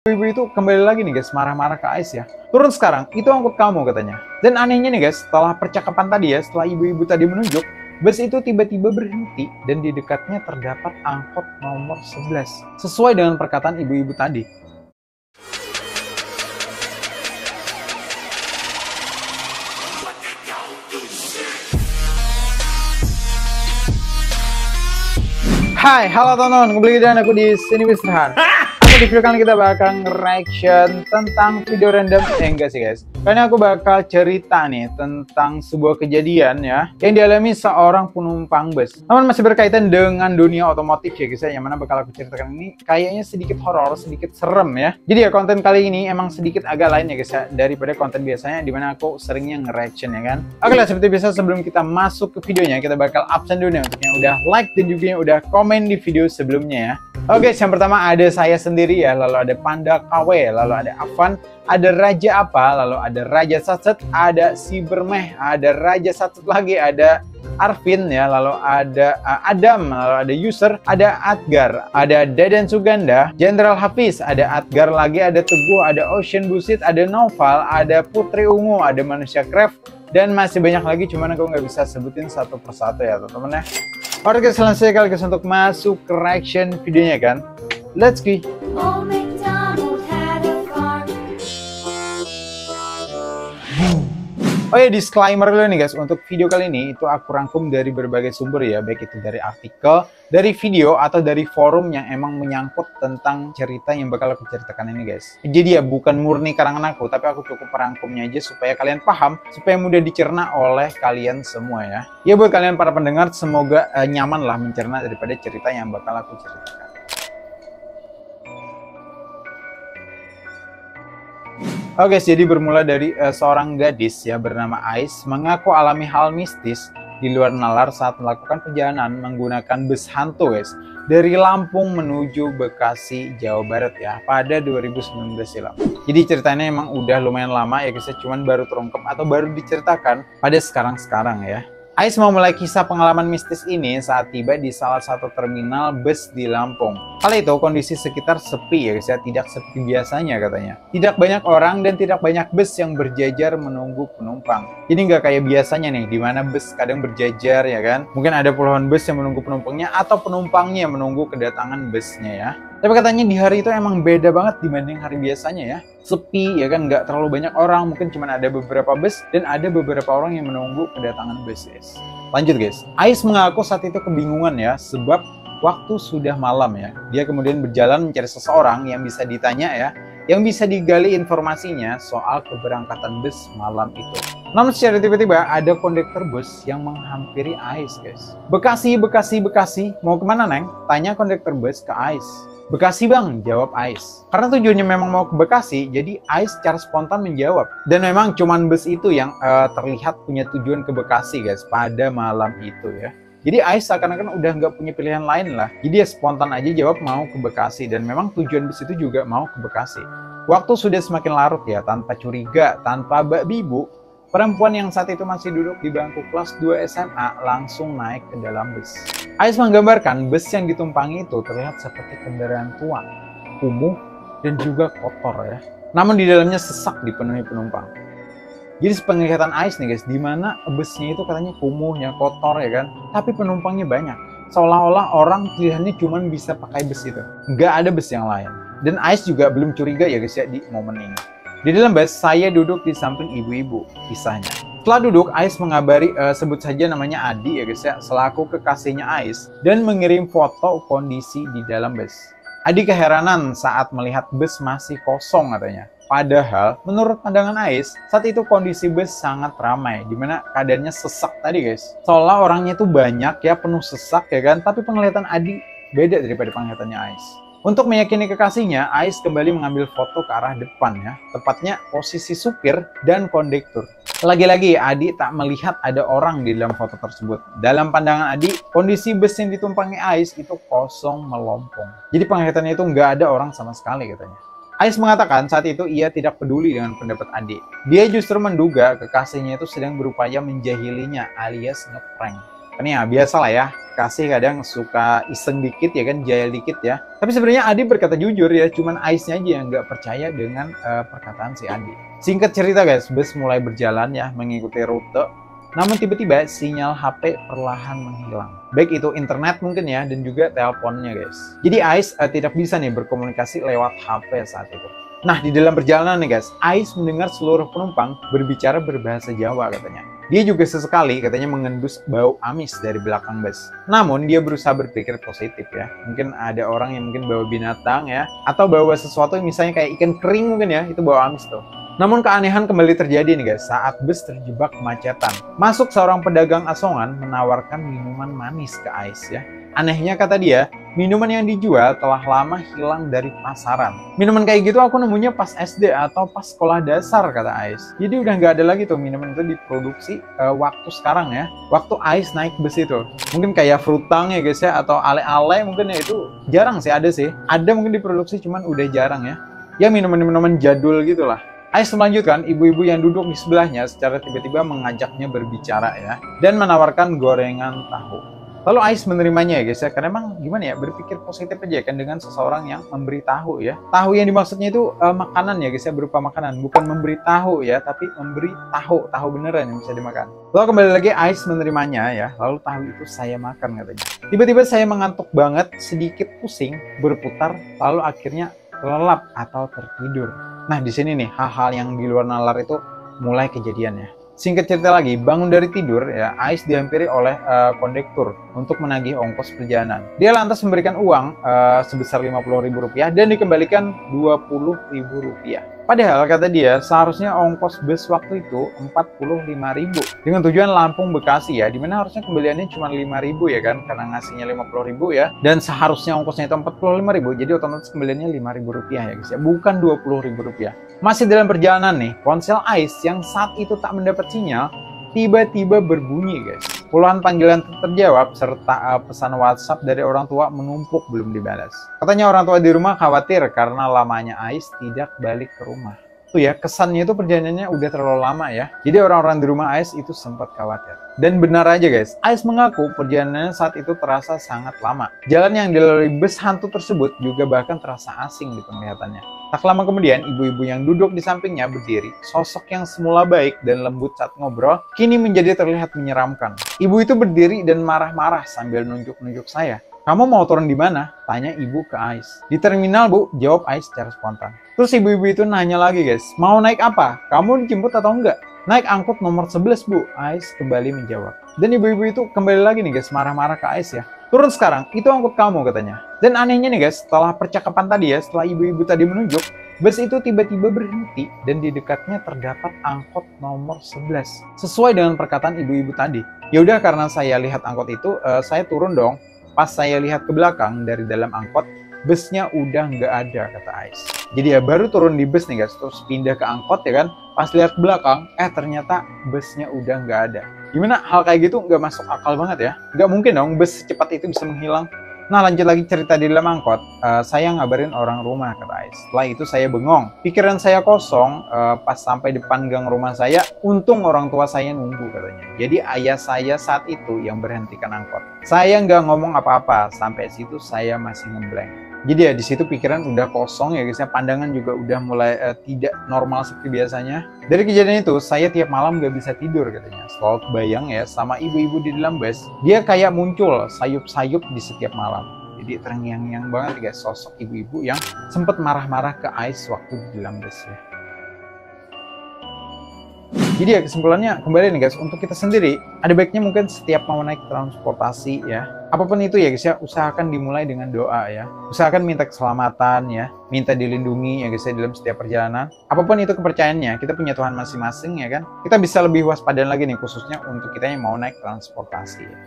Ibu itu kembali lagi nih guys, marah-marah ke Ais ya. Turun sekarang, itu angkot kamu katanya. Dan anehnya nih guys, setelah percakapan tadi ya, setelah ibu-ibu tadi menunjuk, bus itu tiba-tiba berhenti dan di dekatnya terdapat angkot nomor 11. Sesuai dengan perkataan ibu-ibu tadi. Hai, halo teman-teman, kembali lagi dengan aku di sini Mr. Han. Di video kali ini kita bakal reaction tentang video random. Enggak sih guys, karena aku bakal cerita nih tentang sebuah kejadian ya yang dialami seorang penumpang bus. Namun masih berkaitan dengan dunia otomotif ya guys, yang mana bakal aku ceritakan ini kayaknya sedikit horor, sedikit serem ya. Jadi ya konten kali ini emang sedikit agak lain ya guys ya, daripada konten biasanya dimana aku seringnya nge-reaction ya kan. Oke lah, seperti biasa sebelum kita masuk ke videonya, kita bakal absen dulu nih untuk yang udah like dan juga yang udah komen di video sebelumnya ya. Oke, yang pertama ada saya sendiri ya, lalu ada Panda KW, lalu ada Avan, ada Raja Apa, lalu ada Raja Satset, ada Sibermeh, ada Raja Satset lagi, ada Arvin ya, lalu ada Adam, lalu ada User, ada Adgar, ada Dadan Suganda, Jenderal Hafiz, ada Adgar lagi, ada Teguh, ada Ocean Busit, ada Noval, ada Putri Ungu, ada Manusia Craft, dan masih banyak lagi, cuman aku nggak bisa sebutin satu persatu ya teman-teman ya. Oke guys, langsung sekali guys untuk masuk ke reaction videonya kan. Let's go. Oh ya, disclaimer dulu nih guys, untuk video kali ini itu aku rangkum dari berbagai sumber ya, baik itu dari artikel, dari video, atau dari forum yang emang menyangkut tentang cerita yang bakal aku ceritakan ini guys. Jadi ya bukan murni karangan aku, tapi aku cukup merangkumnya aja supaya kalian paham, supaya mudah dicerna oleh kalian semua ya. Ya buat kalian para pendengar, semoga nyaman lah mencerna daripada cerita yang bakal aku ceritakan. Oke, jadi bermula dari seorang gadis ya bernama Ais mengaku alami hal mistis di luar nalar saat melakukan perjalanan menggunakan bus hantu guys dari Lampung menuju Bekasi, Jawa Barat ya pada 2019 silam. Jadi ceritanya emang udah lumayan lama ya guys, cuman baru terungkap atau baru diceritakan pada sekarang-sekarang ya. Ais memulai kisah pengalaman mistis ini saat tiba di salah satu terminal bus di Lampung. Kala itu kondisi sekitar sepi ya guys ya, tidak seperti biasanya katanya. Tidak banyak orang dan tidak banyak bus yang berjajar menunggu penumpang. Ini nggak kayak biasanya nih, dimana bus kadang berjajar ya kan. Mungkin ada puluhan bus yang menunggu penumpangnya atau penumpangnya yang menunggu kedatangan busnya ya. Tapi katanya di hari itu emang beda banget dibanding hari biasanya ya. Sepi ya kan, nggak terlalu banyak orang, mungkin cuma ada beberapa bus dan ada beberapa orang yang menunggu kedatangan bus guys. Lanjut guys, Ais mengaku saat itu kebingungan ya, sebab waktu sudah malam ya. Dia kemudian berjalan mencari seseorang yang bisa ditanya ya, yang bisa digali informasinya soal keberangkatan bus malam itu. Namun secara tiba-tiba ada kondektur bus yang menghampiri Ais guys. Bekasi, Bekasi, Bekasi, mau kemana Neng? Tanya kondektur bus ke Ais. Bekasi bang, jawab Ais. Karena tujuannya memang mau ke Bekasi, jadi Ais secara spontan menjawab. Dan memang cuman bus itu yang terlihat punya tujuan ke Bekasi guys pada malam itu ya. Jadi Ais seakan-akan udah nggak punya pilihan lain lah. Jadi dia spontan aja jawab mau ke Bekasi, dan memang tujuan bus itu juga mau ke Bekasi. Waktu sudah semakin larut ya, tanpa curiga, tanpa bibu, perempuan yang saat itu masih duduk di bangku kelas 2 SMA langsung naik ke dalam bus. Ais menggambarkan bus yang ditumpangi itu terlihat seperti kendaraan tua, kumuh, dan juga kotor ya. Namun di dalamnya sesak dipenuhi penumpang. Jadi sepenglihatan Ais nih guys, dimana busnya itu katanya kumuh, ya kotor ya kan, tapi penumpangnya banyak. Seolah-olah orang pilihannya cuma bisa pakai bus itu, nggak ada bus yang lain. Dan Ais juga belum curiga ya guys ya di momen ini. Di dalam bus, saya duduk di samping ibu-ibu, kisahnya. Setelah duduk, Ais mengabari, sebut saja namanya Adi ya guys ya, selaku kekasihnya Ais, dan mengirim foto kondisi di dalam bus. Adi keheranan saat melihat bus masih kosong katanya. Padahal, menurut pandangan Ais, saat itu kondisi bus sangat ramai, dimana keadaannya sesak tadi guys. Seolah orangnya itu banyak ya, penuh sesak ya kan, tapi penglihatan Adi beda daripada penglihatannya Ais. Untuk meyakini kekasihnya, Ais kembali mengambil foto ke arah depan ya, tepatnya posisi supir dan kondektur. Lagi-lagi Adi tak melihat ada orang di dalam foto tersebut. Dalam pandangan Adi, kondisi bus yang ditumpangi Ais itu kosong melompong. Jadi penglihatannya itu nggak ada orang sama sekali katanya. Ais mengatakan saat itu ia tidak peduli dengan pendapat Adi. Dia justru menduga kekasihnya itu sedang berupaya menjahilinya alias ngeprank. Kan ya biasa lah ya, kekasih kadang suka iseng dikit ya kan, jahil dikit ya. Tapi sebenarnya Adi berkata jujur ya, cuman Ais-nya aja yang nggak percaya dengan perkataan si Adi. Singkat cerita guys, bus mulai berjalan ya mengikuti rute. Namun tiba-tiba sinyal HP perlahan menghilang. Baik itu internet mungkin ya, dan juga teleponnya guys. Jadi Ais tidak bisa nih berkomunikasi lewat HP saat itu. Nah, di dalam perjalanan nih guys, Ais mendengar seluruh penumpang berbicara berbahasa Jawa katanya. Dia juga sesekali katanya mengendus bau amis dari belakang bus. Namun dia berusaha berpikir positif ya. Mungkin ada orang yang mungkin bawa binatang ya, atau bawa sesuatu misalnya kayak ikan kering mungkin ya, itu bau amis tuh. Namun keanehan kembali terjadi nih guys saat bus terjebak kemacetan. Masuk seorang pedagang asongan menawarkan minuman manis ke Ais ya. Anehnya kata dia, minuman yang dijual telah lama hilang dari pasaran. Minuman kayak gitu aku nemunya pas SD atau pas sekolah dasar kata Ais. Jadi udah nggak ada lagi tuh minuman itu diproduksi waktu sekarang ya. Waktu Ais naik bus itu. Mungkin kayak frutang ya guys ya, atau ale-ale mungkin ya, itu jarang sih ada sih. Ada mungkin diproduksi cuman udah jarang ya. Ya minuman-minuman jadul gitu lah. Ais melanjutkan, ibu-ibu yang duduk di sebelahnya secara tiba-tiba mengajaknya berbicara ya, dan menawarkan gorengan tahu. Lalu Ais menerimanya ya guys ya, karena emang gimana ya, berpikir positif aja kan dengan seseorang yang memberi tahu ya. Tahu yang dimaksudnya itu makanan ya guys ya, berupa makanan, bukan memberi tahu ya, tapi memberi tahu beneran yang bisa dimakan. Lalu kembali lagi Ais menerimanya ya, lalu tahu itu saya makan katanya. Tiba-tiba saya mengantuk banget, sedikit pusing, berputar, lalu akhirnya lelap atau tertidur. Nah di sini nih hal-hal yang di luar nalar itu mulai kejadian ya. Singkat cerita lagi, bangun dari tidur ya, Ais dihampiri oleh kondektur untuk menagih ongkos perjalanan. Dia lantas memberikan uang sebesar Rp50.000 dan dikembalikan Rp20.000. Padahal kata dia seharusnya ongkos bus waktu itu Rp45.000 dengan tujuan Lampung Bekasi ya, dimana harusnya kembaliannya cuma Rp5.000 ya kan, karena ngasihnya Rp50.000 ya, dan seharusnya ongkosnya itu Rp45.000, jadi otomatis kembaliannya Rp5.000 ya guys ya, bukan Rp20.000. Masih dalam perjalanan nih, ponsel Ais yang saat itu tak mendapat sinyal tiba-tiba berbunyi guys. Puluhan panggilan terjawab serta pesan WhatsApp dari orang tua menumpuk belum dibalas. Katanya orang tua di rumah khawatir karena lamanya Ais tidak balik ke rumah. Tuh ya, kesannya itu perjalanannya udah terlalu lama ya. Jadi orang-orang di rumah Ais itu sempat khawatir. Dan benar aja guys, Ais mengaku perjalanannya saat itu terasa sangat lama. Jalan yang dilalui bus hantu tersebut juga bahkan terasa asing di penglihatannya. Tak lama kemudian, ibu-ibu yang duduk di sampingnya berdiri. Sosok yang semula baik dan lembut saat ngobrol, kini menjadi terlihat menyeramkan. Ibu itu berdiri dan marah-marah sambil nunjuk-nunjuk saya. Kamu mau turun di mana? Tanya ibu ke Ais. Di terminal bu, jawab Ais secara spontan. Terus ibu-ibu itu nanya lagi guys, mau naik apa? Kamu dijemput atau enggak? Naik angkut nomor 11 bu, Ais kembali menjawab. Dan ibu-ibu itu kembali lagi nih guys, marah-marah ke Ais ya. Turun sekarang, itu angkut kamu katanya. Dan anehnya nih guys, setelah percakapan tadi ya, setelah ibu-ibu tadi menunjuk, bus itu tiba-tiba berhenti dan di dekatnya terdapat angkot nomor 11. Sesuai dengan perkataan ibu-ibu tadi. Ya udah, karena saya lihat angkot itu, saya turun dong. Pas saya lihat ke belakang dari dalam angkot, busnya udah nggak ada kata Ais. Jadi ya baru turun di bus nih guys, terus pindah ke angkot ya kan. Pas lihat ke belakang, ternyata busnya udah nggak ada. Gimana hal kayak gitu nggak masuk akal banget ya? Nggak mungkin dong bus secepat itu bisa menghilang. Nah lanjut lagi cerita di dalam angkot, saya ngabarin orang rumah kata Ais. Setelah itu saya bengong, pikiran saya kosong pas sampai depan gang rumah saya, untung orang tua saya nunggu katanya. Jadi ayah saya saat itu yang berhentikan angkot. Saya nggak ngomong apa-apa, sampai situ saya masih ngeblank. Jadi ya di situ pikiran udah kosong ya guys ya, pandangan juga udah mulai tidak normal seperti biasanya. Dari kejadian itu saya tiap malam gak bisa tidur katanya. Selalu kebayang ya sama ibu-ibu di dalam bus, dia kayak muncul sayup-sayup di setiap malam. Jadi terngiang-ngiang banget guys sosok ibu-ibu yang sempat marah-marah ke Ais waktu di dalam bus ya. Jadi ya kesimpulannya kembali nih guys, untuk kita sendiri ada baiknya mungkin setiap mau naik transportasi ya, apapun itu ya guys ya, usahakan dimulai dengan doa ya. Usahakan minta keselamatan ya, minta dilindungi ya guys ya dalam setiap perjalanan. Apapun itu kepercayaannya, kita punya Tuhan masing-masing ya kan. Kita bisa lebih waspada lagi nih khususnya untuk kita yang mau naik transportasi ya.